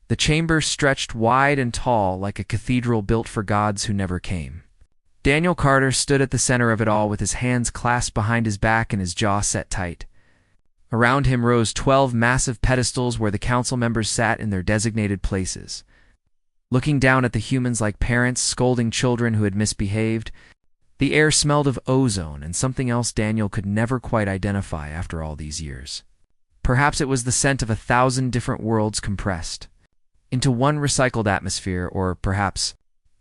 The chamber stretched wide and tall like a cathedral built for gods who never came. Daniel Carter stood at the center of it all with his hands clasped behind his back and his jaw set tight. Around him rose 12 massive pedestals where the council members sat in their designated places. Looking down at the humans like parents scolding children who had misbehaved, the air smelled of ozone and something else Daniel could never quite identify after all these years. Perhaps it was the scent of 1,000 different worlds compressed into one recycled atmosphere, or perhaps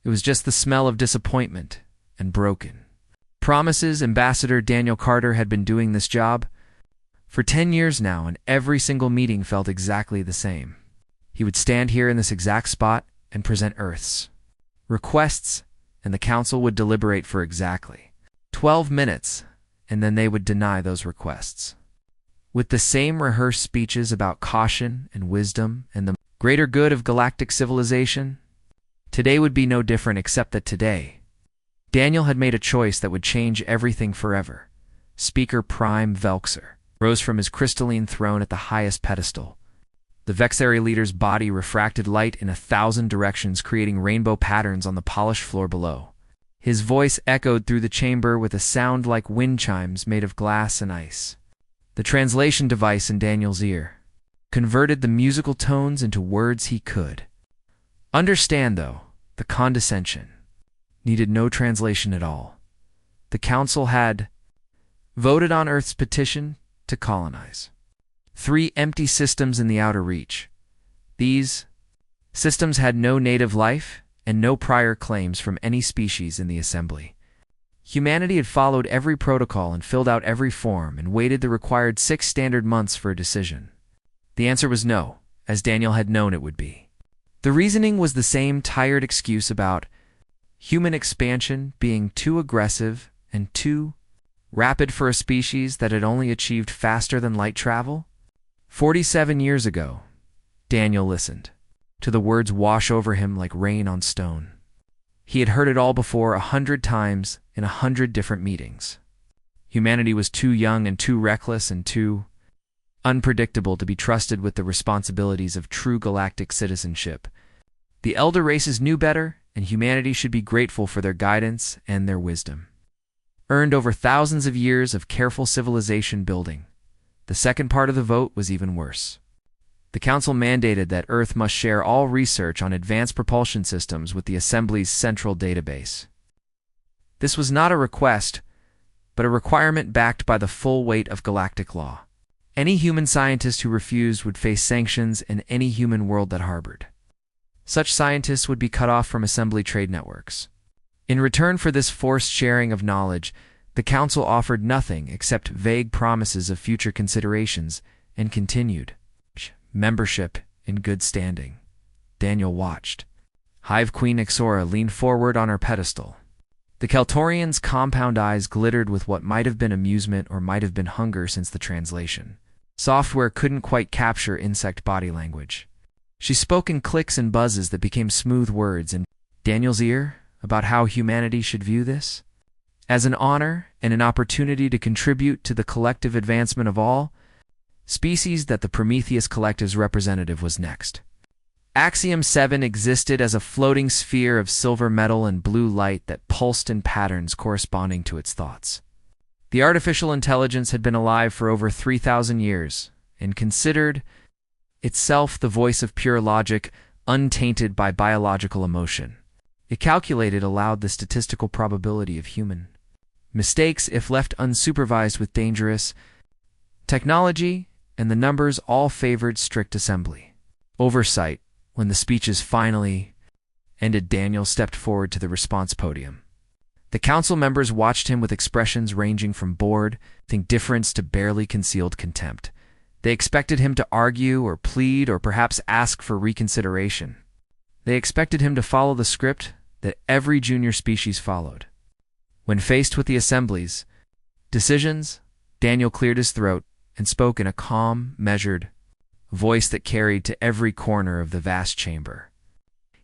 it was just the smell of disappointment and broken promises. Ambassador Daniel Carter had been doing this job for 10 years now, and every single meeting felt exactly the same. He would stand here in this exact spot and present Earth's requests, and the council would deliberate for exactly 12 minutes, and then they would deny those requests. With the same rehearsed speeches about caution and wisdom and the greater good of galactic civilization, today would be no different, except that today, Daniel had made a choice that would change everything forever. Speaker Prime Velxer rose from his crystalline throne at the highest pedestal. The Vexari leader's body refracted light in 1,000 directions, creating rainbow patterns on the polished floor below. His voice echoed through the chamber with a sound like wind chimes made of glass and ice. The translation device in Daniel's ear converted the musical tones into words he could understand, though the condescension needed no translation at all. The council had voted on Earth's petition to colonize 3 empty systems in the outer reach. These systems had no native life and no prior claims from any species in the assembly. Humanity had followed every protocol and filled out every form and waited the required 6 standard months for a decision. The answer was no, as Daniel had known it would be. The reasoning was the same tired excuse about human expansion being too aggressive and too rapid for a species that had only achieved faster than light travel. 47 years ago, Daniel listened to the words wash over him like rain on stone. He had heard it all before 100 times in 100 different meetings. Humanity was too young and too reckless and too unpredictable to be trusted with the responsibilities of true galactic citizenship. The elder races knew better, and humanity should be grateful for their guidance and their wisdom, earned over thousands of years of careful civilization building. The second part of the vote was even worse. The council mandated that Earth must share all research on advanced propulsion systems with the Assembly's central database. This was not a request, but a requirement backed by the full weight of galactic law. Any human scientist who refused would face sanctions in any human world that harbored such scientists would be cut off from Assembly trade networks. In return for this forced sharing of knowledge, the council offered nothing except vague promises of future considerations and continued membership in good standing. Daniel watched. Hive Queen Ixora leaned forward on her pedestal. The Keltorian's compound eyes glittered with what might have been amusement or might have been hunger, since the translation software couldn't quite capture insect body language. She spoke in clicks and buzzes that became smooth words in Daniel's ear about how humanity should view this as an honor and an opportunity to contribute to the collective advancement of all species. That the Prometheus Collective's representative was next. Axiom 7 existed as a floating sphere of silver metal and blue light that pulsed in patterns corresponding to its thoughts. The artificial intelligence had been alive for over 3,000 years and considered itself the voice of pure logic, untainted by biological emotion. It calculated aloud the statistical probability of human mistakes if left unsupervised with dangerous technology, and the numbers all favored strict assembly oversight. When the speeches finally ended, Daniel stepped forward to the response podium. The council members watched him with expressions ranging from bored, indifference to barely concealed contempt. They expected him to argue or plead or perhaps ask for reconsideration. They expected him to follow the script that every junior species followed. When faced with the Assembly's decisions, Daniel cleared his throat and spoke in a calm, measured voice that carried to every corner of the vast chamber.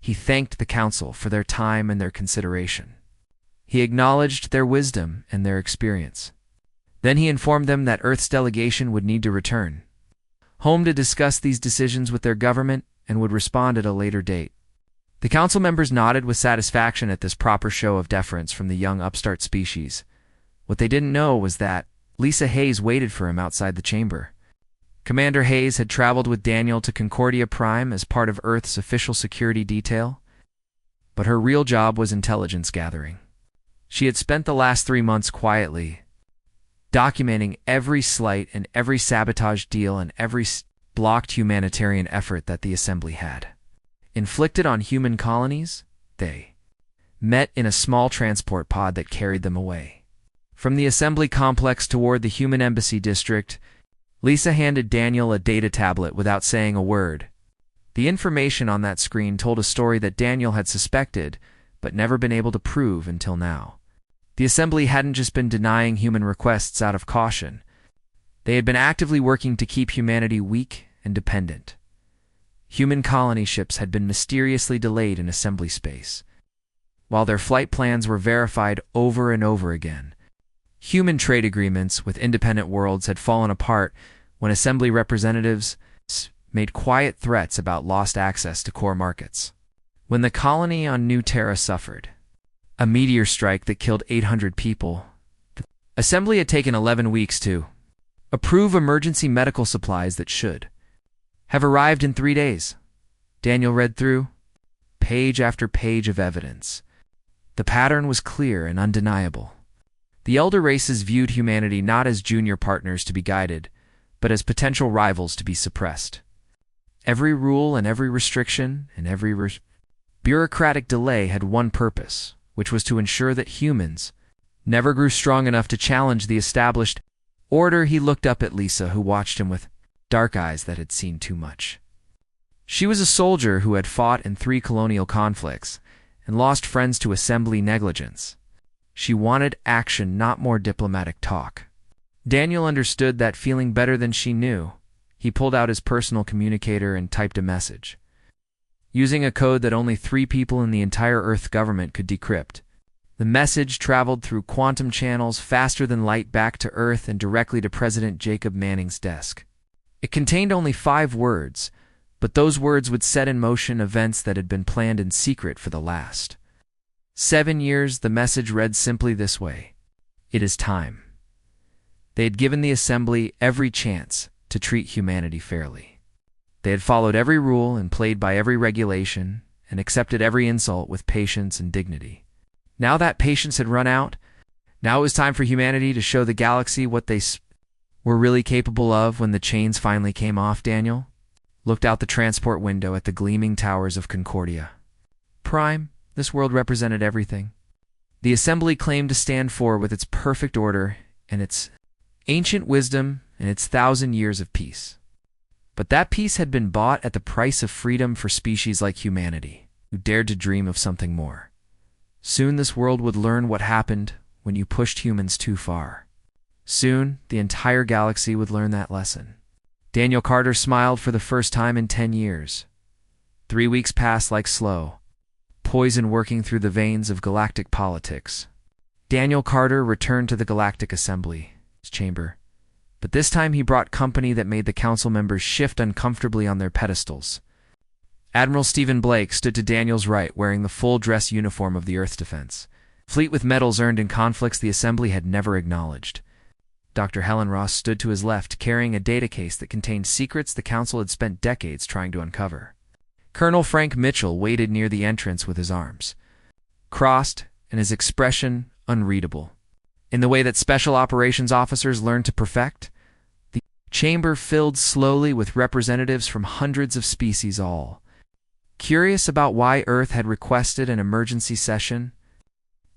He thanked the council for their time and their consideration. He acknowledged their wisdom and their experience. Then he informed them that Earth's delegation would need to return home to discuss these decisions with their government and would respond at a later date. The council members nodded with satisfaction at this proper show of deference from the young upstart species. What they didn't know was that Lisa Hayes waited for him outside the chamber. Commander Hayes had traveled with Daniel to Concordia Prime as part of Earth's official security detail, but her real job was intelligence gathering. She had spent the last 3 months quietly, documenting every slight and every sabotage deal and every blocked humanitarian effort that the Assembly had inflicted on human colonies. They met in a small transport pod that carried them away. From the Assembly complex toward the Human Embassy District, Lisa handed Daniel a data tablet without saying a word. The information on that screen told a story that Daniel had suspected, but never been able to prove until now. The Assembly hadn't just been denying human requests out of caution. They had been actively working to keep humanity weak and dependent. Human colony ships had been mysteriously delayed in Assembly space, while their flight plans were verified over and over again. Human trade agreements with independent worlds had fallen apart when Assembly representatives made quiet threats about lost access to core markets. When the colony on New Terra suffered a meteor strike that killed 800 people, the Assembly had taken 11 weeks to approve emergency medical supplies that should have arrived in 3 days. Daniel read through page after page of evidence. The pattern was clear and undeniable. The elder races viewed humanity not as junior partners to be guided, but as potential rivals to be suppressed. Every rule and every restriction and every bureaucratic delay had one purpose, which was to ensure that humans never grew strong enough to challenge the established order. He looked up at Lisa, who watched him with dark eyes that had seen too much. She was a soldier who had fought in 3 colonial conflicts and lost friends to Assembly negligence. She wanted action, not more diplomatic talk. Daniel understood that feeling better than she knew. He pulled out his personal communicator and typed a message. Using a code that only 3 people in the entire Earth government could decrypt, the message traveled through quantum channels faster than light back to Earth and directly to President Jacob Manning's desk. It contained only 5 words, but those words would set in motion events that had been planned in secret for the last 7 years. The message read simply this way: "It is time." They had given the Assembly every chance to treat humanity fairly. They had followed every rule and played by every regulation and accepted every insult with patience and dignity. Now that patience had run out, now it was time for humanity to show the galaxy what they were really capable of. When the chains finally came off, Daniel looked out the transport window at the gleaming towers of Concordia Prime. This world represented everything the Assembly claimed to stand for, with its perfect order and its ancient wisdom and its 1,000 years of peace. But that peace had been bought at the price of freedom for species like humanity, who dared to dream of something more. Soon this world would learn what happened when you pushed humans too far. Soon the entire galaxy would learn that lesson. Daniel Carter smiled for the first time in 10 years. 3 weeks passed like slow poison working through the veins of galactic politics. Daniel Carter returned to the Galactic Assembly's chamber, but this time he brought company that made the council members shift uncomfortably on their pedestals. Admiral Stephen Blake stood to Daniel's right, wearing the full dress uniform of the Earth's defense, fleet with medals earned in conflicts the Assembly had never acknowledged. Dr. Helen Ross stood to his left, carrying a data case that contained secrets the council had spent decades trying to uncover. Colonel Frank Mitchell waited near the entrance with his arms crossed and his expression unreadable. In the way that special operations officers learn to perfect, the chamber filled slowly with representatives from hundreds of species, all curious about why Earth had requested an emergency session.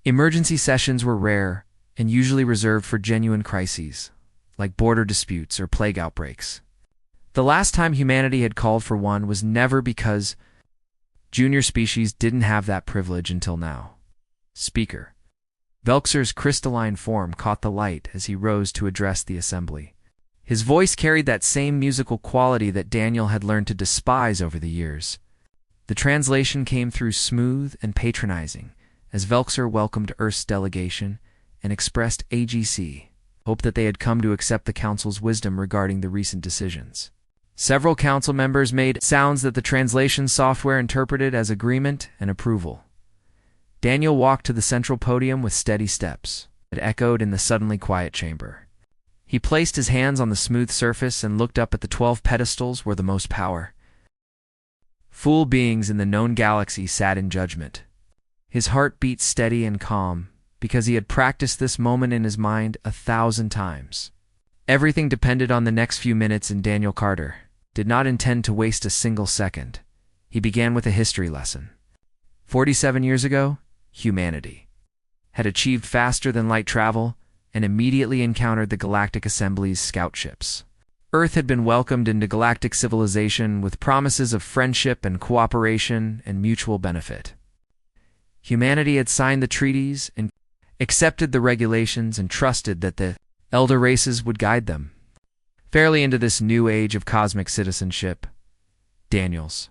Emergency sessions were rare and usually reserved for genuine crises, like border disputes or plague outbreaks. The last time humanity had called for one was never because junior species didn't have that privilege until now. Speaker Velxer's crystalline form caught the light as he rose to address the Assembly. His voice carried that same musical quality that Daniel had learned to despise over the years. The translation came through smooth and patronizing as Velxer welcomed Earth's delegation and expressed AGC hope that they had come to accept the Council's wisdom regarding the recent decisions. Several council members made sounds that the translation software interpreted as agreement and approval. Daniel walked to the central podium with steady steps. It echoed in the suddenly quiet chamber. He placed his hands on the smooth surface and looked up at the 12 pedestals where the most power. Full beings in the known galaxy sat in judgment. His heart beat steady and calm, because he had practiced this moment in his mind 1,000 times. Everything depended on the next few minutes, and Daniel Carter did not intend to waste a single second. He began with a history lesson. 47 years ago, humanity had achieved faster-than-light travel and immediately encountered the Galactic Assembly's scout ships. Earth had been welcomed into galactic civilization with promises of friendship and cooperation and mutual benefit. Humanity had signed the treaties and accepted the regulations and trusted that the elder races would guide them fairly into this new age of cosmic citizenship. Daniel's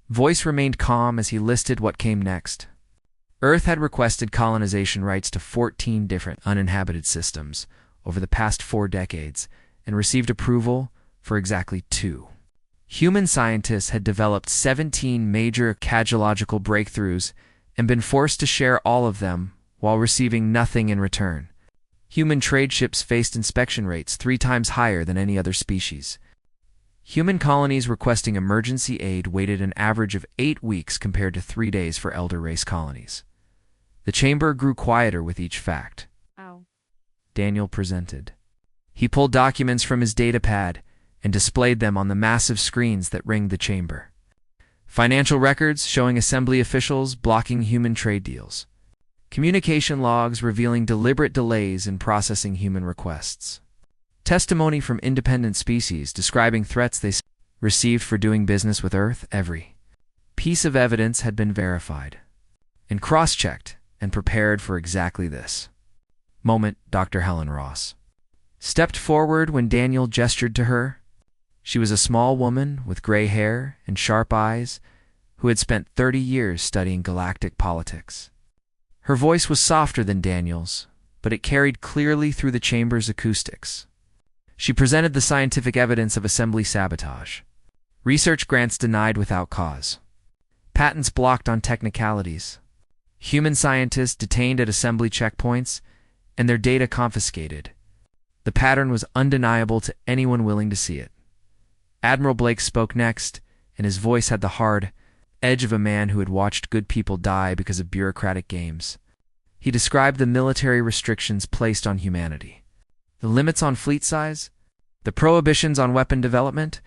voice remained calm as he listed what came next. Earth had requested colonization rights to 14 different uninhabited systems over the past 4 decades and received approval for exactly 2. Human scientists had developed 17 major casuological breakthroughs and been forced to share all of them while receiving nothing in return. Human trade ships faced inspection rates 3 times higher than any other species. Human colonies requesting emergency aid waited an average of 8 weeks compared to 3 days for elder race colonies. The chamber grew quieter with each fact. Ow. Daniel presented. He pulled documents from his datapad and displayed them on the massive screens that ringed the chamber. Financial records showing assembly officials blocking human trade deals. Communication logs revealing deliberate delays in processing human requests. Testimony from independent species describing threats they received for doing business with Earth. Every piece of evidence had been verified and cross-checked and prepared for exactly this moment. Dr. Helen Ross stepped forward when Daniel gestured to her. She was a small woman with gray hair and sharp eyes who had spent 30 years studying galactic politics. Her voice was softer than Daniel's, but it carried clearly through the chamber's acoustics. She presented the scientific evidence of assembly sabotage. Research grants denied without cause. Patents blocked on technicalities. Human scientists detained at assembly checkpoints and their data confiscated. The pattern was undeniable to anyone willing to see it. Admiral Blake spoke next, and his voice had the hard edge of a man who had watched good people die because of bureaucratic games. He described the military restrictions placed on humanity, the limits on fleet size, the prohibitions on weapon development,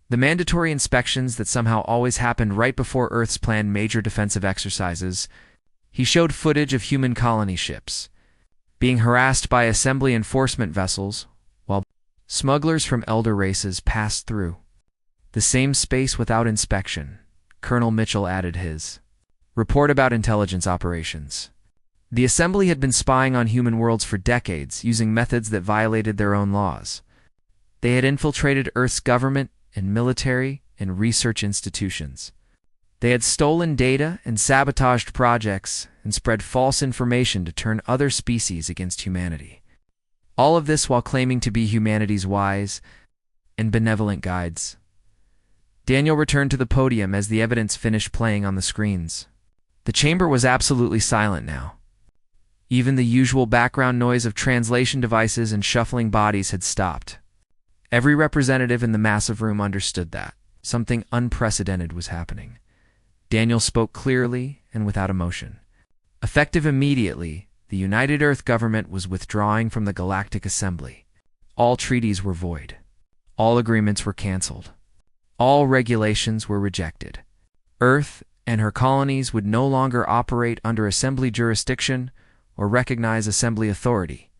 the mandatory inspections that somehow always happened right before Earth's planned major defensive exercises. He showed footage of human colony ships being harassed by assembly enforcement vessels while smugglers from elder races passed through the same space without inspection. Colonel Mitchell added his report about intelligence operations. The assembly had been spying on human worlds for decades using methods that violated their own laws. They had infiltrated Earth's government and military and research institutions. They had stolen data and sabotaged projects and spread false information to turn other species against humanity. All of this while claiming to be humanity's wise and benevolent guides. Daniel returned to the podium as the evidence finished playing on the screens. The chamber was absolutely silent now. Even the usual background noise of translation devices and shuffling bodies had stopped. Every representative in the massive room understood that something unprecedented was happening. Daniel spoke clearly and without emotion. Effective immediately, the United Earth government was withdrawing from the Galactic Assembly. All treaties were void. All agreements were canceled. All regulations were rejected. Earth and her colonies would no longer operate under Assembly jurisdiction or recognize Assembly authority.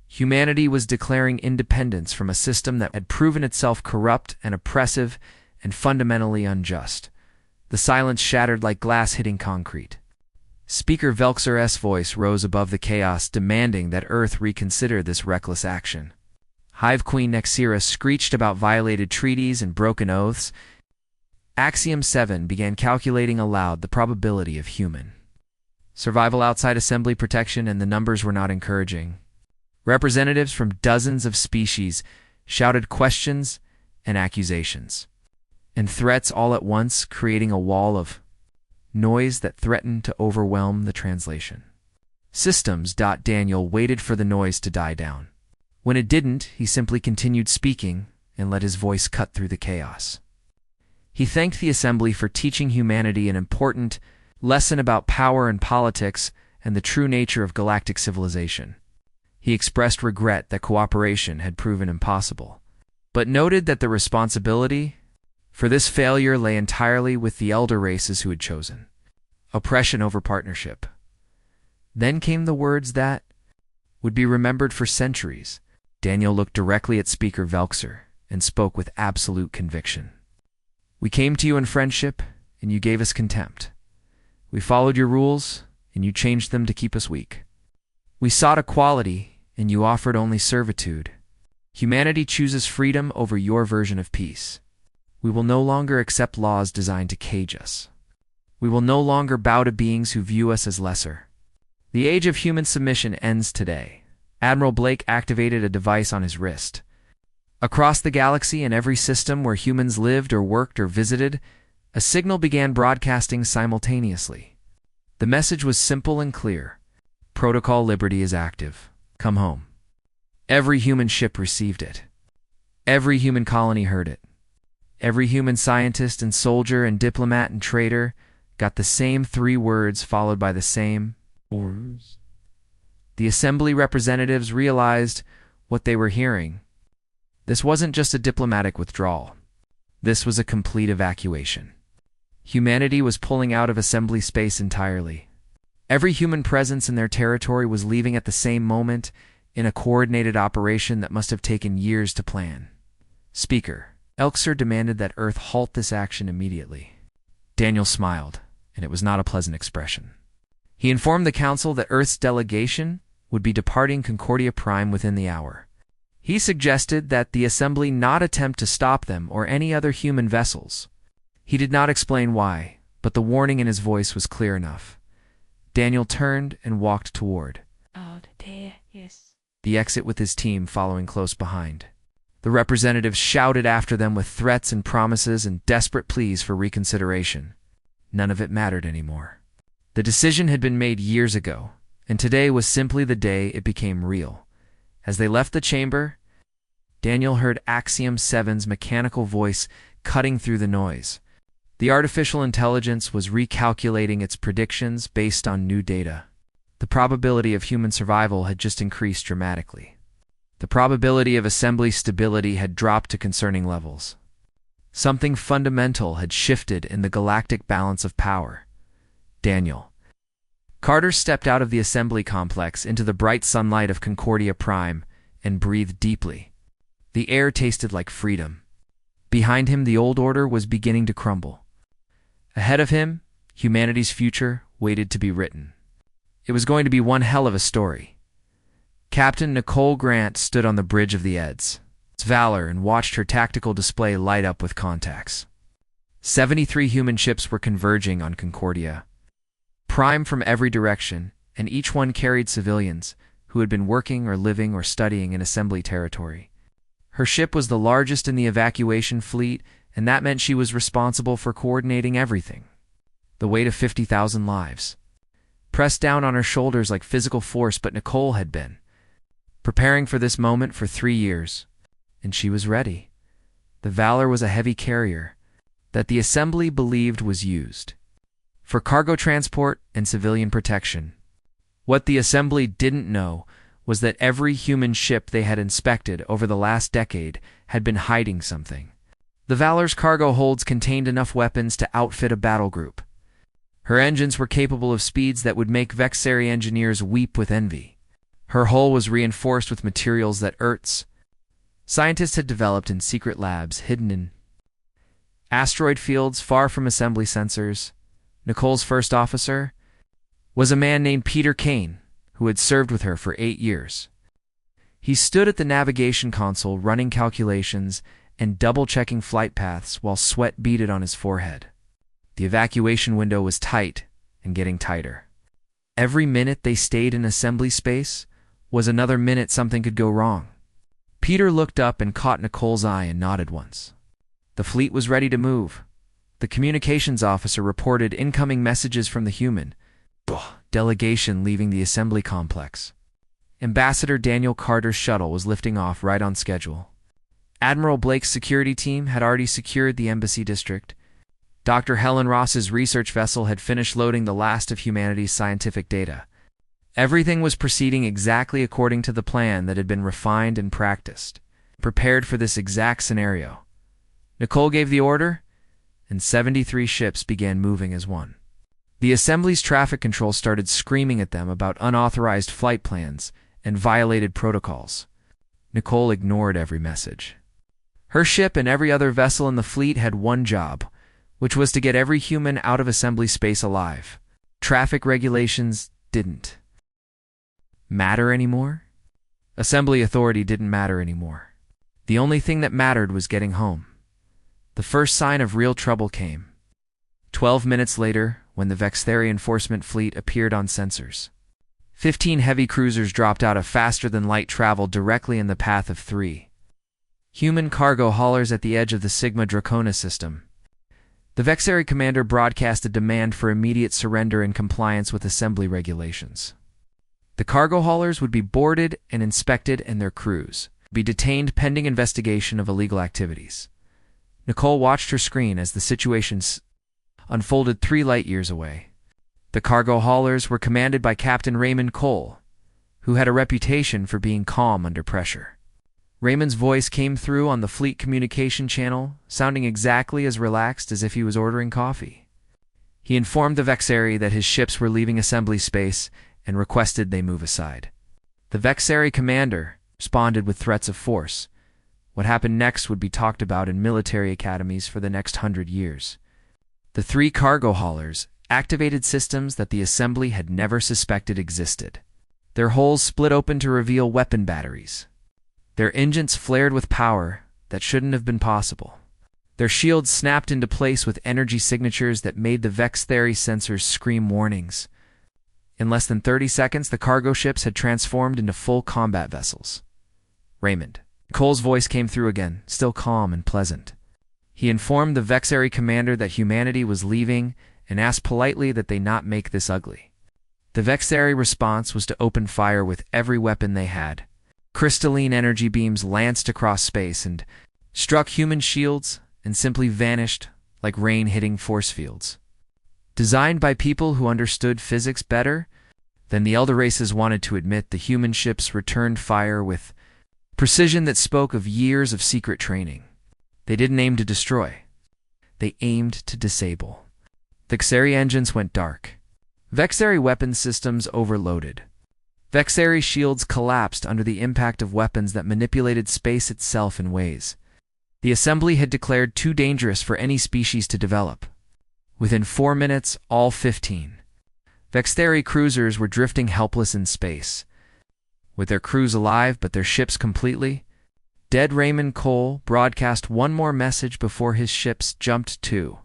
Humanity was declaring independence from a system that had proven itself corrupt and oppressive and fundamentally unjust. The silence shattered like glass hitting concrete. Speaker Velxer's voice rose above the chaos, demanding that Earth reconsider this reckless action. Hive Queen Nexira screeched about violated treaties and broken oaths. Axiom 7 began calculating aloud the probability of human survival outside assembly protection, and the numbers were not encouraging. Representatives from dozens of species shouted questions and accusations. and threats all at once, creating a wall of noise that threatened to overwhelm the translation. Systems. Daniel waited for the noise to die down. When it didn't, he simply continued speaking and let his voice cut through the chaos. He thanked the assembly for teaching humanity an important lesson about power and politics and the true nature of galactic civilization. He expressed regret that cooperation had proven impossible, but noted that the responsibility for this failure lay entirely with the elder races who had chosen oppression over partnership. Then came the words that would be remembered for centuries. Daniel looked directly at Speaker Velxer and spoke with absolute conviction. We came to you in friendship, and you gave us contempt. We followed your rules, and you changed them to keep us weak. We sought equality, and you offered only servitude. Humanity chooses freedom over your version of peace. We will no longer accept laws designed to cage us. We will no longer bow to beings who view us as lesser. The age of human submission ends today. Admiral Blake activated a device on his wrist. Across the galaxy and every system where humans lived or worked or visited, a signal began broadcasting simultaneously. The message was simple and clear. Protocol Liberty is active. Come home. Every human ship received it. Every human colony heard it. Every human scientist and soldier and diplomat and trader got the same 3 words followed by the same orders. The assembly representatives realized what they were hearing. This wasn't just a diplomatic withdrawal. This was a complete evacuation. Humanity was pulling out of assembly space entirely. Every human presence in their territory was leaving at the same moment in a coordinated operation that must have taken years to plan. Speaker Velxer demanded that Earth halt this action immediately. Daniel smiled, and it was not a pleasant expression. He informed the Council that Earth's delegation would be departing Concordia Prime within the hour. He suggested that the Assembly not attempt to stop them or any other human vessels. He did not explain why, but the warning in his voice was clear enough. Daniel turned and walked toward the exit with his team following close behind. The representatives shouted after them with threats and promises and desperate pleas for reconsideration. None of it mattered anymore. The decision had been made years ago, and today was simply the day it became real. As they left the chamber, Daniel heard Axiom 7's mechanical voice cutting through the noise. The artificial intelligence was recalculating its predictions based on new data. The probability of human survival had just increased dramatically. The probability of assembly stability had dropped to concerning levels. Something fundamental had shifted in the galactic balance of power. Daniel Carter stepped out of the assembly complex into the bright sunlight of Concordia Prime and breathed deeply. The air tasted like freedom. Behind him, the old order was beginning to crumble. Ahead of him, humanity's future waited to be written. It was going to be one hell of a story. Captain Nicole Grant stood on the bridge of the Eds, valor, and watched her tactical display light up with contacts. 73 human ships were converging on Concordia Prime from every direction, and each one carried civilians who had been working or living or studying in assembly territory. Her ship was the largest in the evacuation fleet, and that meant she was responsible for coordinating everything. The weight of 50,000 lives pressed down on her shoulders like physical force, but Nicole had been preparing for this moment for 3 years, and she was ready. The Valor was a heavy carrier that the assembly believed was used for cargo transport and civilian protection. What the assembly didn't know was that every human ship they had inspected over the last decade had been hiding something. The Valor's cargo holds contained enough weapons to outfit a battle group. Her engines were capable of speeds that would make Vexari engineers weep with envy. Her hull was reinforced with materials that Earth's scientists had developed in secret labs hidden in asteroid fields far from assembly sensors. Nicole's first officer was a man named Peter Kane, who had served with her for 8 years. He stood at the navigation console running calculations and double-checking flight paths while sweat beaded on his forehead. The evacuation window was tight and getting tighter. Every minute they stayed in assembly space was another minute something could go wrong. Peter looked up and caught Nicole's eye and nodded once. The The fleet was ready to move. The communications officer reported incoming messages from the human delegation leaving the assembly complex. Ambassador Daniel Carter's shuttle was lifting off right on schedule. Admiral Blake's security team had already secured the embassy district. Dr. Helen Ross's research vessel had finished loading the last of humanity's scientific data. Everything was proceeding exactly according to the plan that had been refined and practiced, prepared for this exact scenario. Nicole gave the order, and 73 ships began moving as one. The assembly's traffic control started screaming at them about unauthorized flight plans and violated protocols. Nicole ignored every message. Her ship and every other vessel in the fleet had one job, which was to get every human out of assembly space alive. Traffic regulations didn't matter anymore. Assembly authority didn't matter anymore. The only thing that mattered was getting home. The first sign of real trouble came. 12 minutes later, when the Vextheri enforcement fleet appeared on sensors. 15 heavy cruisers dropped out of faster-than-light travel directly in the path of 3 human cargo haulers at the edge of the Sigma Draconis system. The Vextheri commander broadcast a demand for immediate surrender in compliance with assembly regulations. The cargo haulers would be boarded and inspected, and their crews be detained pending investigation of illegal activities. Nicole watched her screen as the situation unfolded 3 light-years away. The cargo haulers were commanded by Captain Raymond Cole, who had a reputation for being calm under pressure. Raymond's voice came through on the fleet communication channel, sounding exactly as relaxed as if he was ordering coffee. He informed the Vextheri that his ships were leaving assembly space and requested they move aside. The Vextheri commander responded with threats of force. What happened next would be talked about in military academies for the next 100 years. The 3 cargo haulers activated systems that the assembly had never suspected existed. Their hulls split open to reveal weapon batteries. Their engines flared with power that shouldn't have been possible. Their shields snapped into place with energy signatures that made the Vextheri sensors scream warnings. In less than 30 seconds, the cargo ships had transformed into full combat vessels. Raymond. Cole's voice came through again, still calm and pleasant. He informed the Vextheri commander that humanity was leaving and asked politely that they not make this ugly. The Vextheri response was to open fire with every weapon they had. Crystalline energy beams lanced across space and struck human shields and simply vanished like rain hitting force fields. Designed by people who understood physics better than the elder races wanted to admit, the human ships returned fire with precision that spoke of years of secret training. They didn't aim to destroy. They aimed to disable. The Vextheri engines went dark. Vextheri weapon systems overloaded. Vextheri shields collapsed under the impact of weapons that manipulated space itself in ways the assembly had declared too dangerous for any species to develop. Within 4 minutes, all 15 Vextheri cruisers were drifting helpless in space. With their crews alive but their ships completely dead, Raymond Cole broadcast one more message before his ships jumped to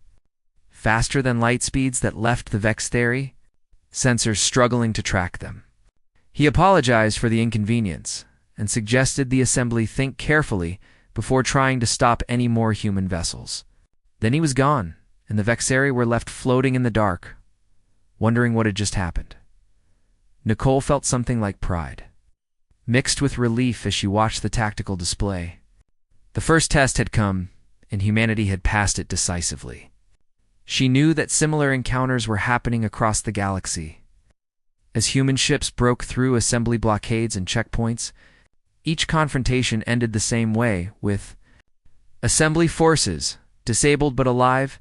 faster-than-light speeds that left the Vextheri sensors struggling to track them. He apologized for the inconvenience and suggested the assembly think carefully before trying to stop any more human vessels. Then he was gone, and the Vextheri were left floating in the dark, wondering what had just happened. Nicole felt something like pride, mixed with relief as she watched the tactical display. The first test had come, and humanity had passed it decisively. She knew that similar encounters were happening across the galaxy. As human ships broke through assembly blockades and checkpoints, each confrontation ended the same way, with assembly forces disabled but alive,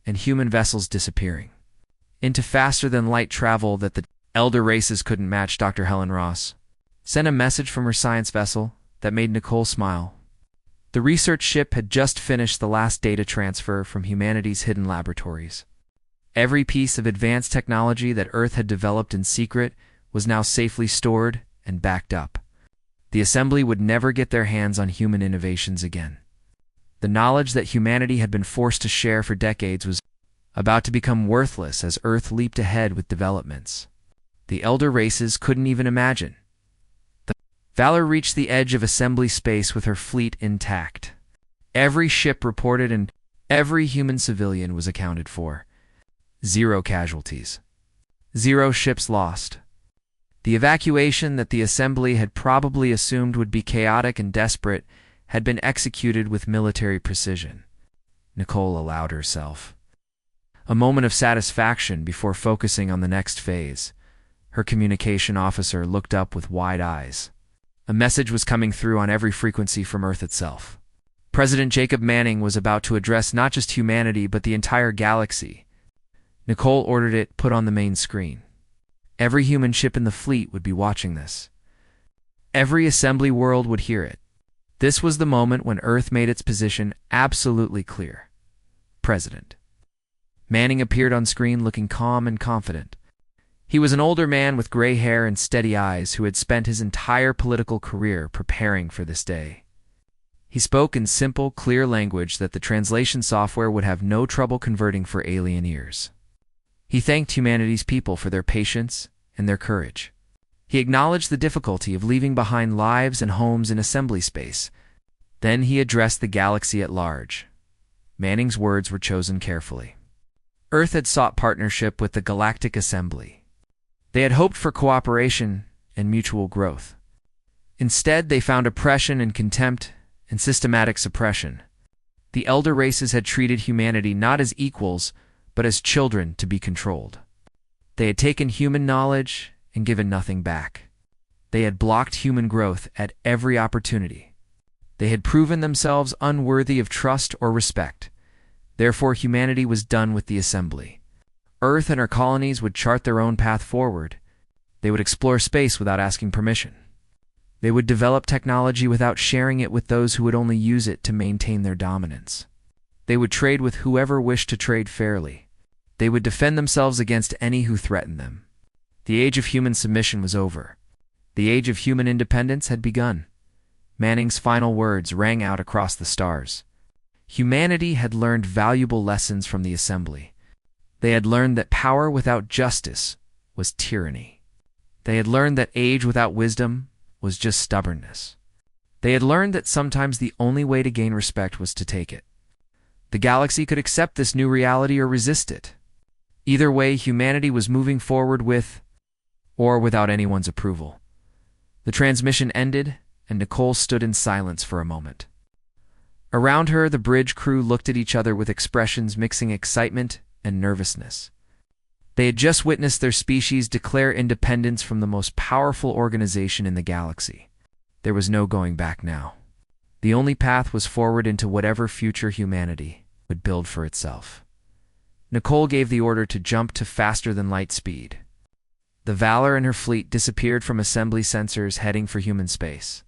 and human vessels disappearing into faster-than-light travel that the elder races couldn't match. Dr. Helen Ross sent a message from her science vessel that made Nicole smile. The research ship had just finished the last data transfer from humanity's hidden laboratories. Every piece of advanced technology that Earth had developed in secret was now safely stored and backed up. The assembly would never get their hands on human innovations again. The knowledge that humanity had been forced to share for decades was about to become worthless as Earth leaped ahead with developments the elder races couldn't even imagine. The Valor reached the edge of assembly space with her fleet intact. Every ship reported and Every human civilian was accounted for. 0 casualties. 0 ships lost. The evacuation that the assembly had probably assumed would be chaotic and desperate had been executed with military precision. Nicole allowed herself a moment of satisfaction before focusing on the next phase. Her communication officer looked up with wide eyes. A message was coming through on every frequency from Earth itself. President Jacob Manning was about to address not just humanity but the entire galaxy. Nicole ordered it put on the main screen. Every human ship in the fleet would be watching this. Every assembly world would hear it. This was the moment when Earth made its position absolutely clear. President Manning appeared on screen looking calm and confident. He was an older man with gray hair and steady eyes who had spent his entire political career preparing for this day. He spoke in simple, clear language that the translation software would have no trouble converting for alien ears. He thanked humanity's people for their patience and their courage. He acknowledged the difficulty of leaving behind lives and homes in assembly space. Then he addressed the galaxy at large. Manning's words were chosen carefully. Earth had sought partnership with the Galactic Assembly. They had hoped for cooperation and mutual growth. Instead, they found oppression and contempt and systematic suppression. The elder races had treated humanity not as equals, but as children to be controlled. They had taken human knowledge and given nothing back. They had blocked human growth at every opportunity. They had proven themselves unworthy of trust or respect. Therefore, humanity was done with the assembly. Earth and her colonies would chart their own path forward. They would explore space without asking permission. They would develop technology without sharing it with those who would only use it to maintain their dominance. They would trade with whoever wished to trade fairly. They would defend themselves against any who threatened them. The age of human submission was over. The age of human independence had begun. Manning's final words rang out across the stars. Humanity had learned valuable lessons from the assembly. They had learned that power without justice was tyranny. They had learned that age without wisdom was just stubbornness. They had learned that sometimes the only way to gain respect was to take it. The galaxy could accept this new reality or resist it. Either way, humanity was moving forward with or without anyone's approval. The transmission ended, and Nicole stood in silence for a moment. Around her, the bridge crew looked at each other with expressions mixing excitement and nervousness. They had just witnessed their species declare independence from the most powerful organization in the galaxy. There was no going back now. The only path was forward into whatever future humanity would build for itself. Nicole gave the order to jump to faster-than-light speed. The Valor and her fleet disappeared from assembly sensors heading for human space.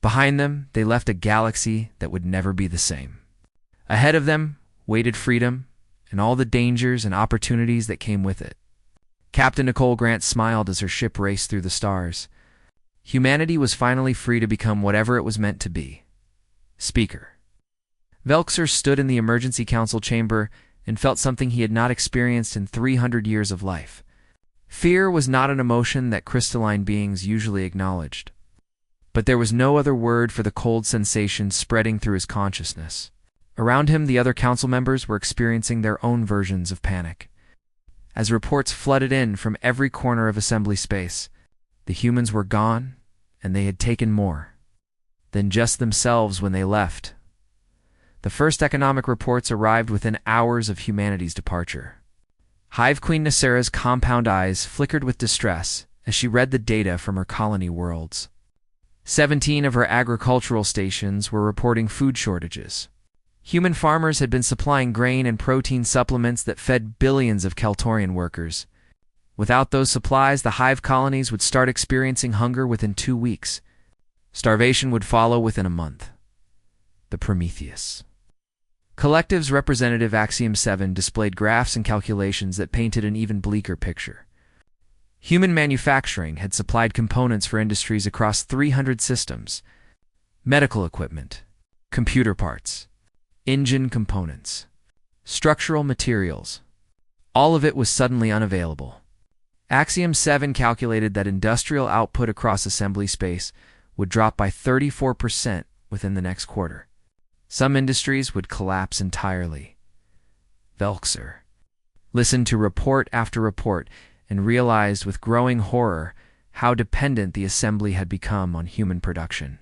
Behind them, they left a galaxy that would never be the same. Ahead of them waited freedom and all the dangers and opportunities that came with it. Captain Nicole Grant smiled as her ship raced through the stars. Humanity was finally free to become whatever it was meant to be. Speaker. Velxer stood in the emergency council chamber and felt something he had not experienced in 300 years of life. Fear was not an emotion that crystalline beings usually acknowledged. But there was no other word for the cold sensation spreading through his consciousness. Around him, the other council members were experiencing their own versions of panic. As reports flooded in from every corner of assembly space, the humans were gone, and they had taken more than just themselves when they left. The first economic reports arrived within hours of humanity's departure. Hive Queen Nasera's compound eyes flickered with distress as she read the data from her colony worlds. 17 of her agricultural stations were reporting food shortages. Human farmers had been supplying grain and protein supplements that fed billions of Keltorian workers. Without those supplies, the hive colonies would start experiencing hunger within 2 weeks. Starvation would follow within a month. The Prometheus. Collective's representative Axiom 7 displayed graphs and calculations that painted an even bleaker picture. Human manufacturing had supplied components for industries across 300 systems: medical equipment, computer parts, engine components, structural materials. All of it was suddenly unavailable. Axiom 7 calculated that industrial output across assembly space would drop by 34% within the next quarter. Some industries would collapse entirely. Velxer listened to report after report and realized with growing horror how dependent the assembly had become on human production.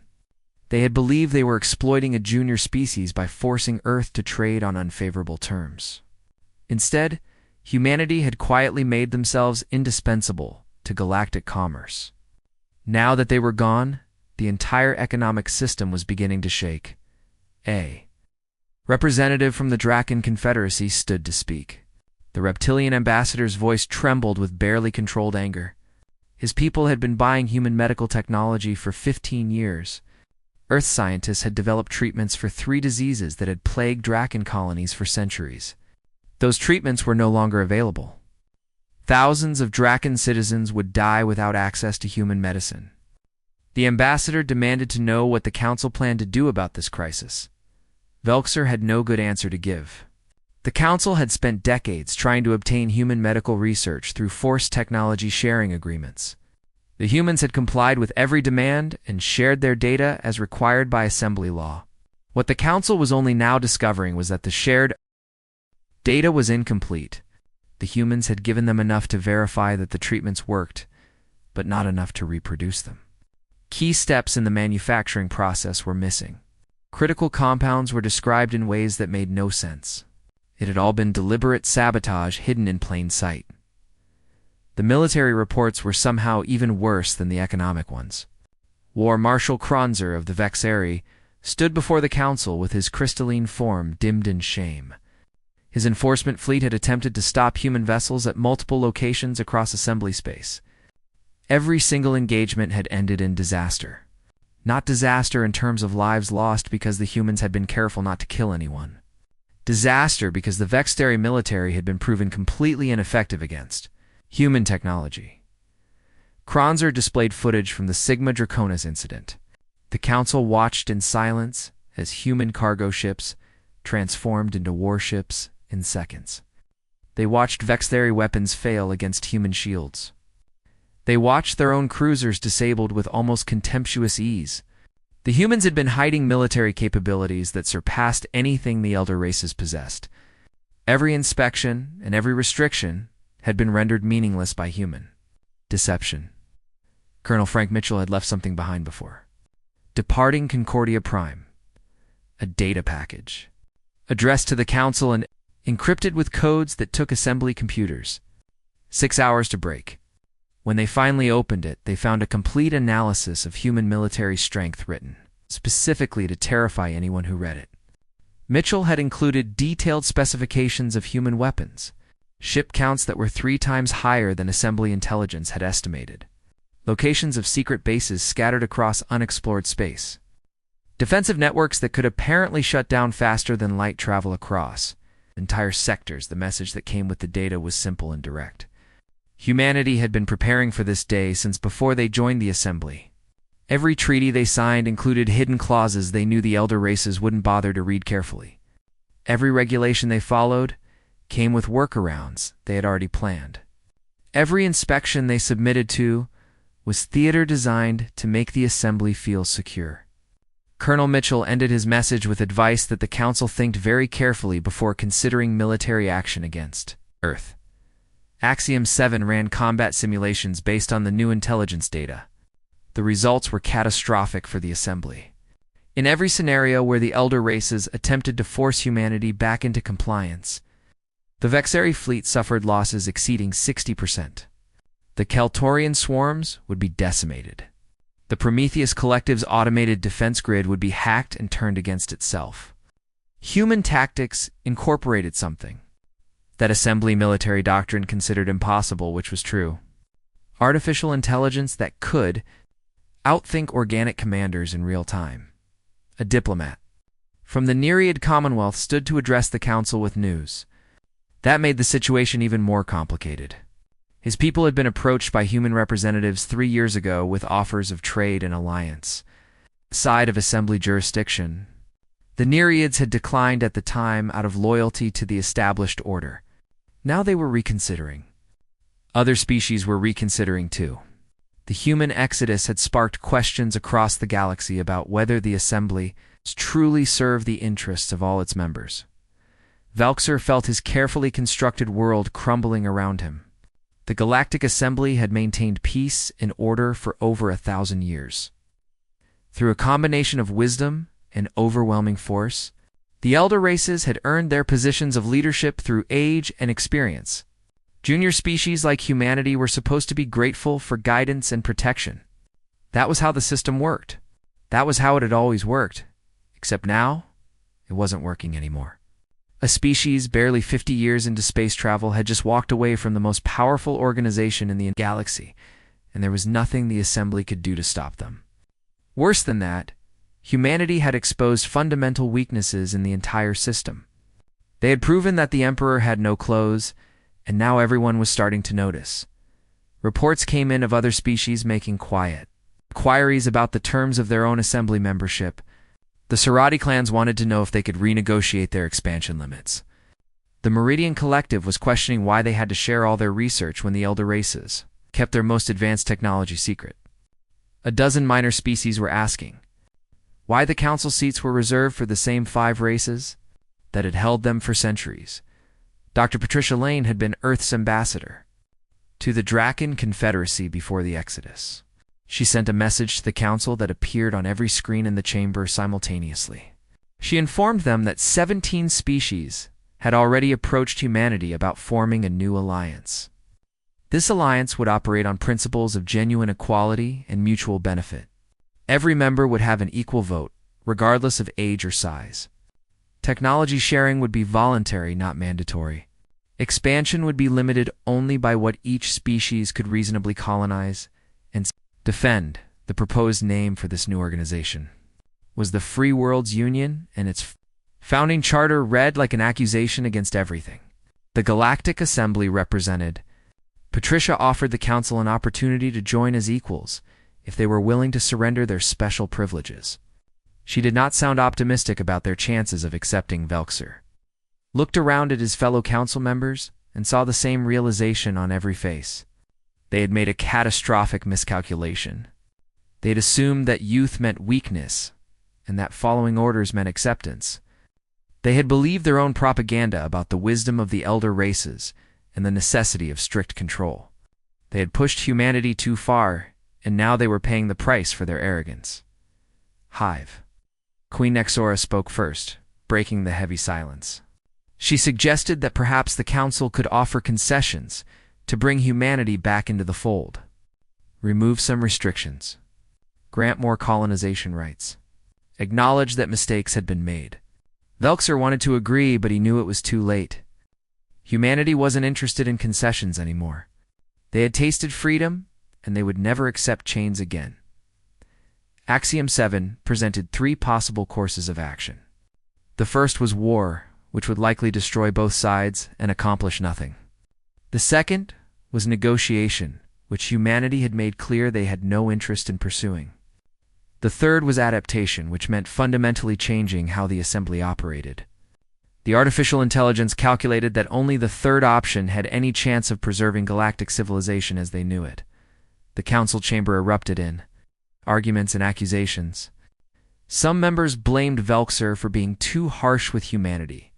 They had believed they were exploiting a junior species by forcing Earth to trade on unfavorable terms. Instead, humanity had quietly made themselves indispensable to galactic commerce. Now that they were gone, the entire economic system was beginning to shake. A representative from the Draken Confederacy stood to speak. The reptilian ambassador's voice trembled with barely controlled anger. His people had been buying human medical technology for 15 years. Earth scientists had developed treatments for 3 diseases that had plagued Draken colonies for centuries. Those treatments were no longer available. Thousands of Draken citizens would die without access to human medicine. The ambassador demanded to know what the council planned to do about this crisis. Velxer had no good answer to give. The council had spent decades trying to obtain human medical research through forced technology sharing agreements. The humans had complied with every demand and shared their data as required by assembly law. What the council was only now discovering was that the shared data was incomplete. The humans had given them enough to verify that the treatments worked, but not enough to reproduce them. Key steps in the manufacturing process were missing. Critical compounds were described in ways that made no sense. It had all been deliberate sabotage hidden in plain sight. The military reports were somehow even worse than the economic ones. War Marshal Kronzer of the Vexeri stood before the council with his crystalline form dimmed in shame. His enforcement fleet had attempted to stop human vessels at multiple locations across assembly space. Every single engagement had ended in disaster. Not disaster in terms of lives lost because the humans had been careful not to kill anyone. Disaster because the Vexeri military had been proven completely ineffective against human technology. Kronzer displayed footage from the Sigma Draconis incident. The council watched in silence as human cargo ships transformed into warships in seconds. They watched Vexeri weapons fail against human shields. They watched their own cruisers disabled with almost contemptuous ease. The humans had been hiding military capabilities that surpassed anything the elder races possessed. Every inspection and every restriction had been rendered meaningless by human deception. Colonel Frank Mitchell had left something behind before. Departing Concordia Prime. A data package. Addressed to the council and encrypted with codes that took assembly computers. 6 hours to break. When they finally opened it, they found a complete analysis of human military strength written, specifically to terrify anyone who read it. Mitchell had included detailed specifications of human weapons, ship counts that were 3 times higher than assembly intelligence had estimated, locations of secret bases scattered across unexplored space, defensive networks that could apparently shut down faster than light travel across entire sectors. The message that came with the data was simple and direct. Humanity had been preparing for this day since before they joined the assembly. Every treaty they signed included hidden clauses they knew the elder races wouldn't bother to read carefully. Every regulation they followed came with workarounds they had already planned. Every inspection they submitted to was theater designed to make the assembly feel secure. Colonel Mitchell ended his message with advice that the council think very carefully before considering military action against Earth. Axiom 7 ran combat simulations based on the new intelligence data. The results were catastrophic for the assembly. In every scenario where the elder races attempted to force humanity back into compliance, the Vexeri fleet suffered losses exceeding 60%. The Keltorian swarms would be decimated. The Prometheus Collective's automated defense grid would be hacked and turned against itself. Human tactics incorporated something that assembly military doctrine considered impossible, which was true. Artificial intelligence that could outthink organic commanders in real time. A diplomat from the Nereid Commonwealth stood to address the council with news. That made the situation even more complicated. His people had been approached by human representatives 3 years ago with offers of trade and alliance. Side of assembly jurisdiction, the Nereids had declined at the time out of loyalty to the established order. Now they were reconsidering. Other species were reconsidering too. The human exodus had sparked questions across the galaxy about whether the assembly truly serve the interests of all its members. Velxer felt his carefully constructed world crumbling around him. The Galactic Assembly had maintained peace and order for over 1,000 years. Through a combination of wisdom and overwhelming force, the elder races had earned their positions of leadership through age and experience. Junior species like humanity were supposed to be grateful for guidance and protection. That was how the system worked. That was how it had always worked. Except now, it wasn't working anymore. A species barely 50 years into space travel had just walked away from the most powerful organization in the galaxy, and there was nothing the Assembly could do to stop them. Worse than that, humanity had exposed fundamental weaknesses in the entire system. They had proven that the Emperor had no clothes, and now everyone was starting to notice. Reports came in of other species making quiet inquiries about the terms of their own Assembly membership. The Serati clans wanted to know if they could renegotiate their expansion limits. The Meridian Collective was questioning why they had to share all their research when the elder races kept their most advanced technology secret. A dozen minor species were asking why the council seats were reserved for the same 5 races that had held them for centuries. Dr. Patricia Lane had been Earth's ambassador to the Draken Confederacy before the Exodus. She sent a message to the council that appeared on every screen in the chamber simultaneously. She informed them that 17 species had already approached humanity about forming a new alliance. This alliance would operate on principles of genuine equality and mutual benefit. Every member would have an equal vote, regardless of age or size. Technology sharing would be voluntary, not mandatory. Expansion would be limited only by what each species could reasonably colonize and defend. The proposed name for this new organization was the Free Worlds Union, and its founding charter read like an accusation against everything the Galactic Assembly represented. Patricia offered the council an opportunity to join as equals if they were willing to surrender their special privileges. She did not sound optimistic about their chances of accepting Velxer. Looked around at his fellow council members and saw the same realization on every face. They had made a catastrophic miscalculation. They had assumed that youth meant weakness and that following orders meant acceptance. They had believed their own propaganda about the wisdom of the elder races and the necessity of strict control. They had pushed humanity too far, and now they were paying the price for their arrogance. Hive. Queen Nexora spoke first, breaking the heavy silence. She suggested that perhaps the council could offer concessions to bring humanity back into the fold. Remove some restrictions. Grant more colonization rights. Acknowledge that mistakes had been made. Velxer wanted to agree, but he knew it was too late. Humanity wasn't interested in concessions anymore. They had tasted freedom, and they would never accept chains again. Axiom 7 presented 3 possible courses of action. The first was war, which would likely destroy both sides and accomplish nothing. The second was negotiation, which humanity had made clear they had no interest in pursuing. The third was adaptation, which meant fundamentally changing how the Assembly operated. The artificial intelligence calculated that only the third option had any chance of preserving galactic civilization as they knew it. The council chamber erupted in arguments and accusations. Some members blamed Velxer for being too harsh with humanity.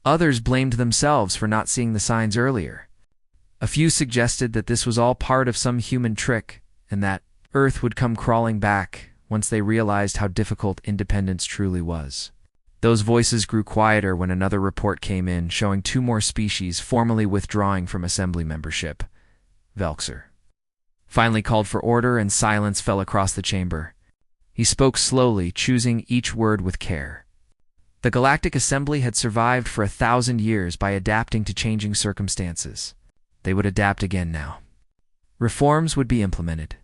Others blamed themselves for not seeing the signs earlier. A few suggested that this was all part of some human trick, and that Earth would come crawling back once they realized how difficult independence truly was. Those voices grew quieter when another report came in showing 2 more species formally withdrawing from Assembly membership. Velxer finally called for order, and silence fell across the chamber. He spoke slowly, choosing each word with care. The Galactic Assembly had survived for 1,000 years by adapting to changing circumstances. They would adapt again now. Reforms would be implemented.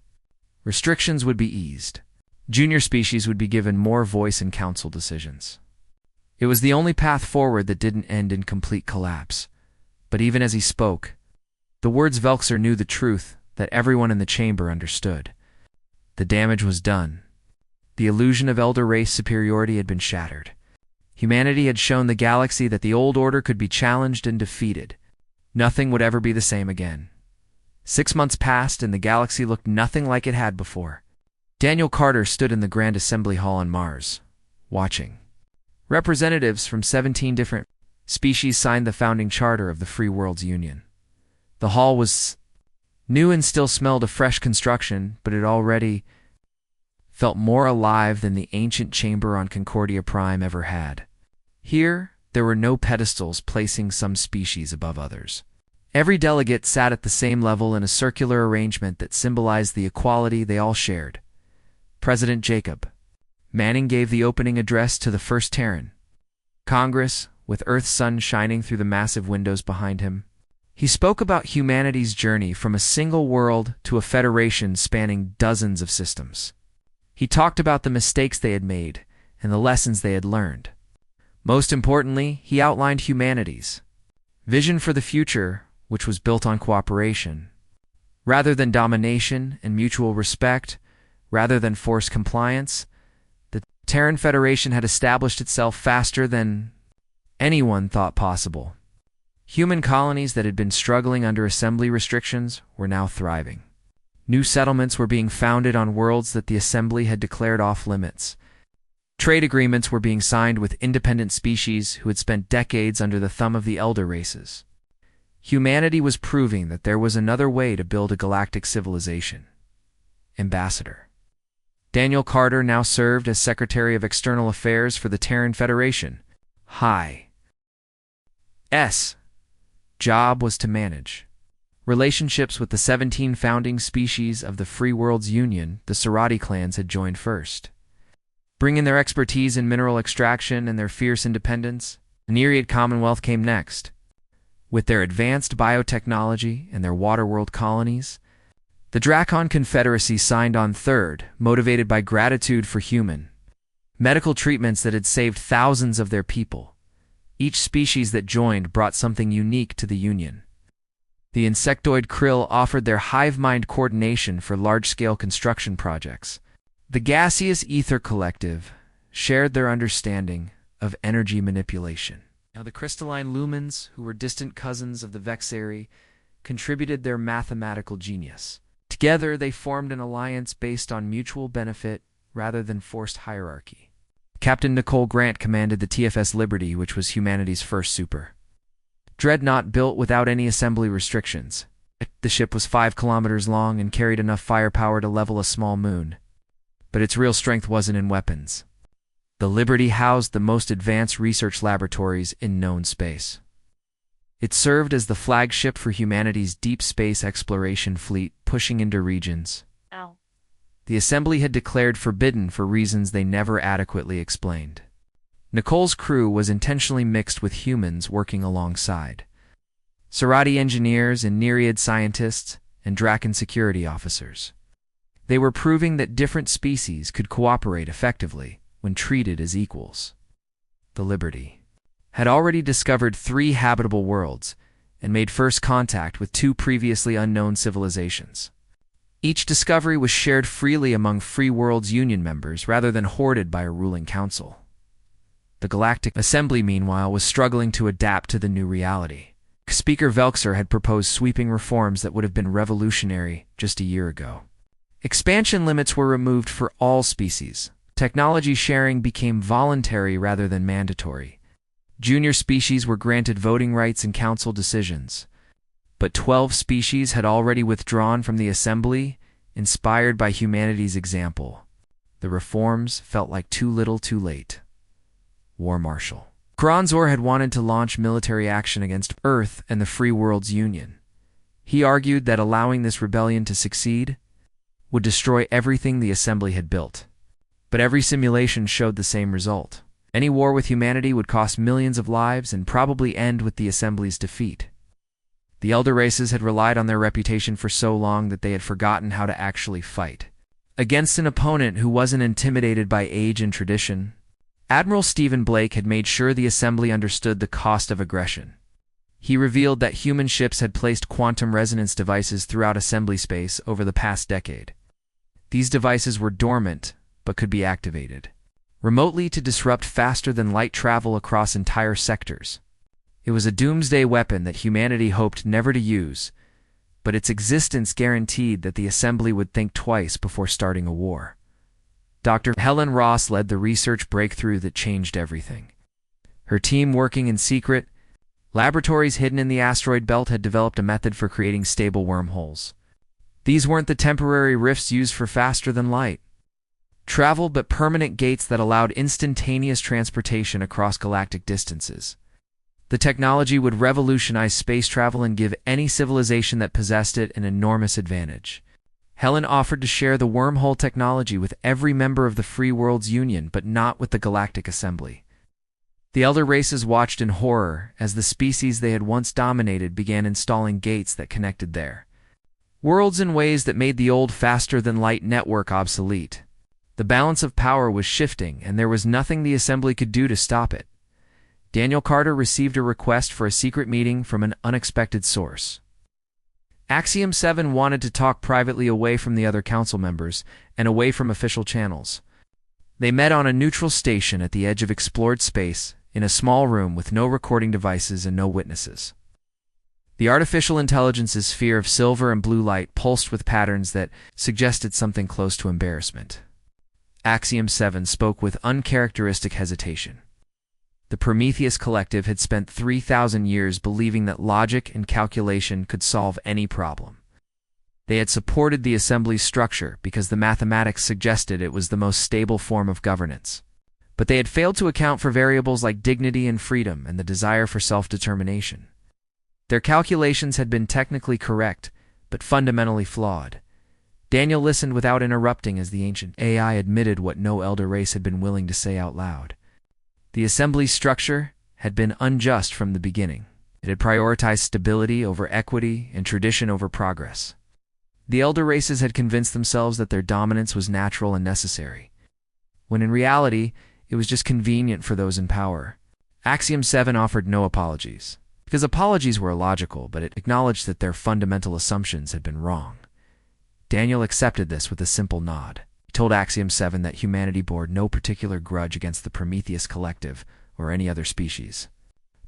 Restrictions would be eased. Junior species would be given more voice in council decisions. It was the only path forward that didn't end in complete collapse. But even as he spoke, the words Velxer knew the truth that everyone in the chamber understood. The damage was done. The illusion of elder race superiority had been shattered. Humanity had shown the galaxy that the old order could be challenged and defeated. Nothing would ever be the same again. 6 months passed, and the galaxy looked nothing like it had before. Daniel Carter stood in the Grand Assembly Hall on Mars, watching. Representatives from 17 different species signed the founding charter of the Free Worlds Union. The hall was new and still smelled of fresh construction, but it already felt more alive than the ancient chamber on Concordia Prime ever had. Here, there were no pedestals placing some species above others. Every delegate sat at the same level in a circular arrangement that symbolized the equality they all shared. President Jacob Manning gave the opening address to the first Terran Congress, with Earth's sun shining through the massive windows behind him. He spoke about humanity's journey from a single world to a federation spanning dozens of systems. He talked about the mistakes they had made and the lessons they had learned. Most importantly, he outlined humanity's vision for the future, which was built on cooperation. Rather than domination and mutual respect, rather than forced compliance, the Terran Federation had established itself faster than anyone thought possible. Human colonies that had been struggling under assembly restrictions were now thriving. New settlements were being founded on worlds that the assembly had declared off-limits. Trade agreements were being signed with independent species who had spent decades under the thumb of the elder races. Humanity was proving that there was another way to build a galactic civilization. Ambassador Daniel Carter now served as Secretary of External Affairs for the Terran Federation. S. job was to manage relationships with the 17 founding species of the Free Worlds Union. The Serati clans had joined first. Bringing their expertise in mineral extraction and their fierce independence, the Nereid Commonwealth came next. With their advanced biotechnology and their waterworld colonies, the Drakon Confederacy signed on third, motivated by gratitude for human medical treatments that had saved thousands of their people. Each species that joined brought something unique to the Union. The insectoid krill offered their hive mind coordination for large-scale construction projects. The gaseous ether collective shared their understanding of energy manipulation. Now the crystalline lumens, who were distant cousins of the Vexari, contributed their mathematical genius. Together they formed an alliance based on mutual benefit rather than forced hierarchy. Captain Nicole Grant commanded the TFS Liberty, which was humanity's first super dreadnought built without any assembly restrictions. The ship was 5 kilometers long and carried enough firepower to level a small moon. But its real strength wasn't in weapons. The Liberty housed the most advanced research laboratories in known space. It served as the flagship for humanity's deep space exploration fleet pushing into regions the Assembly had declared forbidden for reasons they never adequately explained. Nicole's crew was intentionally mixed with humans working alongside Serati engineers and Nereid scientists and Draken security officers. They were proving that different species could cooperate effectively when treated as equals. The Liberty had already discovered 3 habitable worlds and made first contact with 2 previously unknown civilizations. Each discovery was shared freely among Free Worlds Union members rather than hoarded by a ruling council. The Galactic Assembly, meanwhile, was struggling to adapt to the new reality. Speaker Velxer had proposed sweeping reforms that would have been revolutionary just a year ago. Expansion limits were removed for all species. Technology sharing became voluntary rather than mandatory. Junior species were granted voting rights in council decisions. But 12 species had already withdrawn from the Assembly, inspired by humanity's example. The reforms felt like too little too late. War Marshal Kronzor had wanted to launch military action against Earth and the Free Worlds Union. He argued that allowing this rebellion to succeed would destroy everything the Assembly had built. But every simulation showed the same result. Any war with humanity would cost millions of lives and probably end with the Assembly's defeat. The elder races had relied on their reputation for so long that they had forgotten how to actually fight against an opponent who wasn't intimidated by age and tradition. Admiral Stephen Blake had made sure the Assembly understood the cost of aggression. He revealed that human ships had placed quantum resonance devices throughout Assembly space over the past decade. These devices were dormant, but could be activated remotely to disrupt faster-than-light travel across entire sectors. It was a doomsday weapon that humanity hoped never to use, but its existence guaranteed that the Assembly would think twice before starting a war. Dr. Helen Ross led the research breakthrough that changed everything. Her team, working in secret laboratories hidden in the asteroid belt, had developed a method for creating stable wormholes. These weren't the temporary rifts used for faster-than-light travel, but permanent gates that allowed instantaneous transportation across galactic distances. The technology would revolutionize space travel and give any civilization that possessed it an enormous advantage. Helen offered to share the wormhole technology with every member of the Free Worlds Union, but not with the Galactic Assembly. The elder races watched in horror as the species they had once dominated began installing gates that connected their worlds in ways that made the old faster-than-light network obsolete. The balance of power was shifting, and there was nothing the Assembly could do to stop it. Daniel Carter received a request for a secret meeting from an unexpected source. Axiom 7 wanted to talk privately, away from the other council members and away from official channels. They met on a neutral station at the edge of explored space, in a small room with no recording devices and no witnesses. The artificial intelligence's fear of silver and blue light pulsed with patterns that suggested something close to embarrassment. Axiom 7 spoke with uncharacteristic hesitation. The Prometheus Collective had spent 3,000 years believing that logic and calculation could solve any problem. They had supported the Assembly's structure because the mathematics suggested it was the most stable form of governance. But they had failed to account for variables like dignity and freedom and the desire for self-determination. Their calculations had been technically correct, but fundamentally flawed. Daniel listened without interrupting as the ancient AI admitted what no elder race had been willing to say out loud. The Assembly's structure had been unjust from the beginning. It had prioritized stability over equity and tradition over progress. The elder races had convinced themselves that their dominance was natural and necessary, when in reality, it was just convenient for those in power. Axiom 7 offered no apologies, because apologies were illogical, but it acknowledged that their fundamental assumptions had been wrong. Daniel accepted this with a simple nod. He told Axiom 7 that humanity bore no particular grudge against the Prometheus Collective or any other species.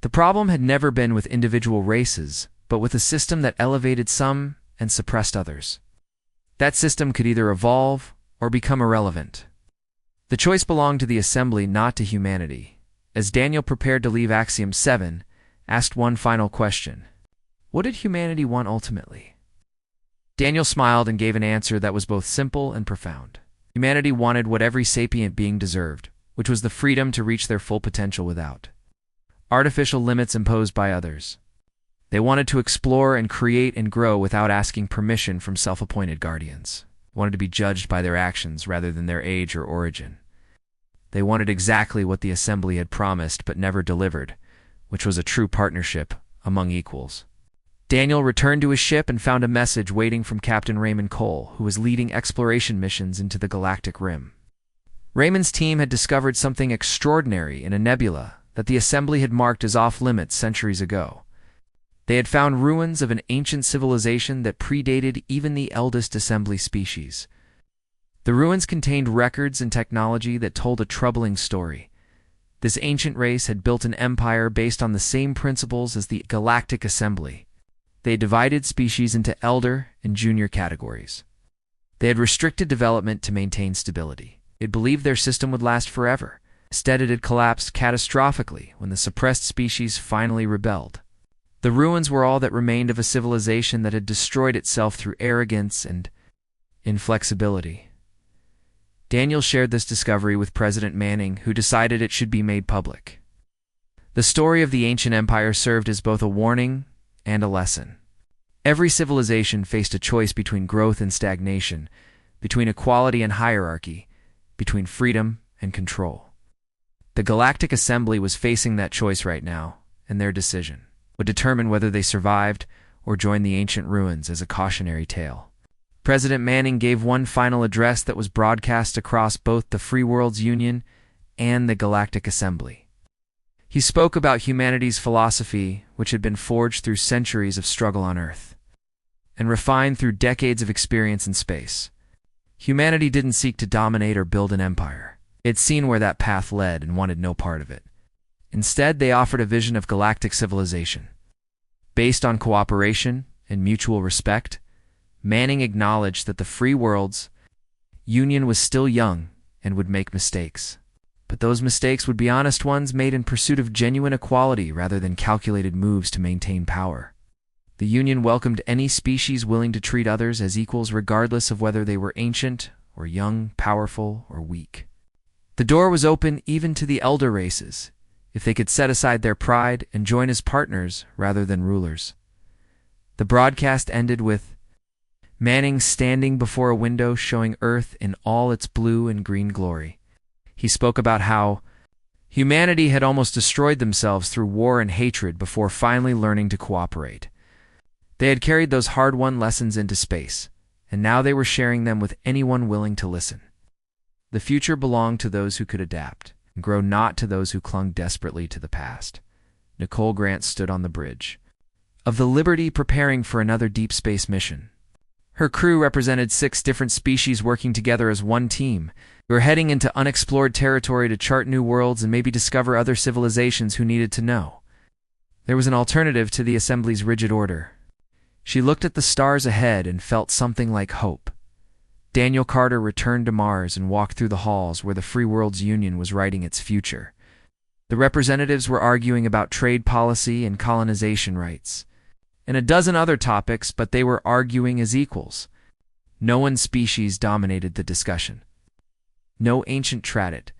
The problem had never been with individual races, but with a system that elevated some and suppressed others. That system could either evolve or become irrelevant. The choice belonged to the Assembly, not to humanity. As Daniel prepared to leave, Axiom 7 asked one final question. What did humanity want ultimately? Daniel smiled and gave an answer that was both simple and profound. Humanity wanted what every sapient being deserved, which was the freedom to reach their full potential without artificial limits imposed by others. They wanted to explore and create and grow without asking permission from self-appointed guardians. They wanted to be judged by their actions rather than their age or origin. They wanted exactly what the Assembly had promised but never delivered, which was a true partnership among equals. Daniel returned to his ship and found a message waiting from Captain Raymond Cole, who was leading exploration missions into the galactic rim. Raymond's team had discovered something extraordinary in a nebula that the Assembly had marked as off-limits centuries ago. They had found ruins of an ancient civilization that predated even the eldest Assembly species. The ruins contained records and technology that told a troubling story. This ancient race had built an empire based on the same principles as the Galactic Assembly. They divided species into elder and junior categories. They had restricted development to maintain stability. It believed their system would last forever. Instead, it had collapsed catastrophically when the suppressed species finally rebelled. The ruins were all that remained of a civilization that had destroyed itself through arrogance and inflexibility. Daniel shared this discovery with President Manning, who decided it should be made public. The story of the ancient empire served as both a warning and a lesson. Every civilization faced a choice between growth and stagnation, between equality and hierarchy, between freedom and control. The Galactic Assembly was facing that choice right now, and their decision would determine whether they survived or joined the ancient ruins as a cautionary tale. President Manning gave one final address that was broadcast across both the Free Worlds Union and the Galactic Assembly. He spoke about humanity's philosophy, which had been forged through centuries of struggle on Earth and refined through decades of experience in space. Humanity didn't seek to dominate or build an empire. It had seen where that path led and wanted no part of it. Instead, they offered a vision of galactic civilization. Based on cooperation and mutual respect, Manning acknowledged that the Free Worlds Union was still young and would make mistakes. But those mistakes would be honest ones made in pursuit of genuine equality rather than calculated moves to maintain power. The Union welcomed any species willing to treat others as equals regardless of whether they were ancient or young, powerful or weak. The door was open even to the elder races, if they could set aside their pride and join as partners rather than rulers. The broadcast ended with Manning standing before a window showing Earth in all its blue and green glory. He spoke about how humanity had almost destroyed themselves through war and hatred before finally learning to cooperate. They had carried those hard-won lessons into space, and now they were sharing them with anyone willing to listen. The future belonged to those who could adapt, and grow, not to those who clung desperately to the past. Nicole Grant stood on the bridge of the Liberty preparing for another deep space mission. Her crew represented 6 different species working together as one team. They were heading into unexplored territory to chart new worlds and maybe discover other civilizations who needed to know. There was an alternative to the Assembly's rigid order. She looked at the stars ahead and felt something like hope. Daniel Carter returned to Mars and walked through the halls where the Free Worlds Union was writing its future. The representatives were arguing about trade policy and colonization rights, and a dozen other topics, but they were arguing as equals. No one species dominated the discussion. No ancient traded,